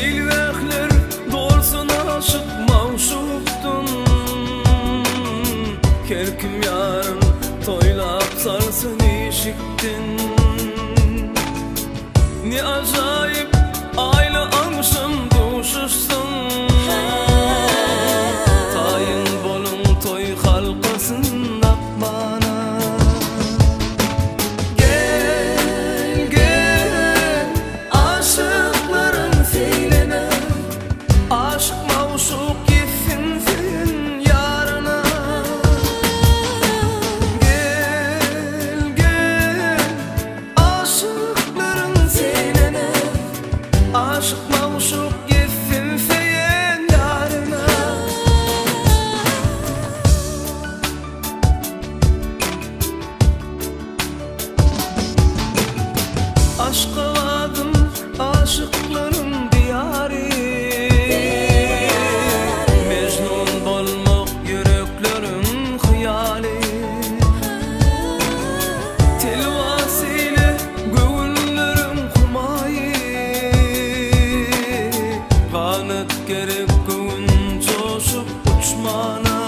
Eylvekler doğrusun aşık mavşuktun. Kerkim yarın toylap sarsın işiktin. Ne acayip aylı anşım duşuşsun. Tayin bolun toy halkasın akbana. Gel gel aşıkların filine, aşık mavşuk gitsin senin yarına. Gel gel aşıkların filine, aşık mavşuk gitsin senin yarına. Aşka vadım aşıkların diyarı. Mecnun bolmak yüreklerin hıyali. Telvasiyle gönüllerin kumayı. Kanıt gerek gün coşup uçmana.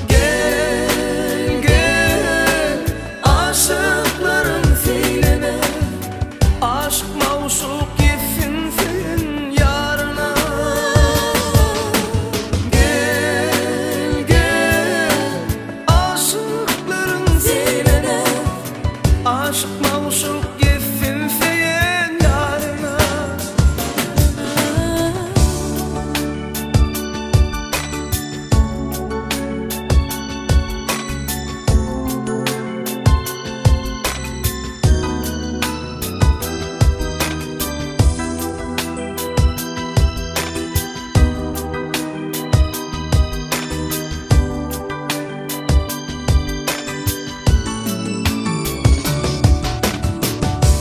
Gel gel aşıkların filine, aşk mavşuk gitsin senin yarına. Gel gel aşıkların filine, aşk mavşuk gitsin senin yarına.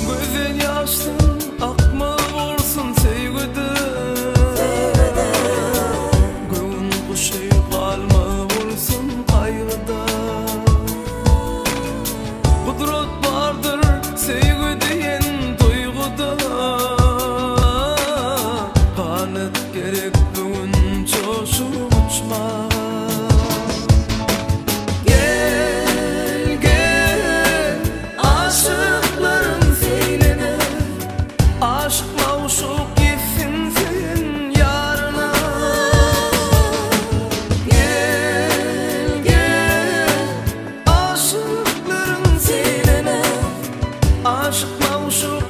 Gözün yaşsın akma olsun sevgide. Gün kuşu kalma olsun kaygıda. Kudret vardır sevgi diyen duyguda. Kanıt gerek gün coşup uçmağa. Gel gel aşıkların filine, aşk mavşuk gitsin senin yarına. Gel gel aşıkların filine, aşk mavşuk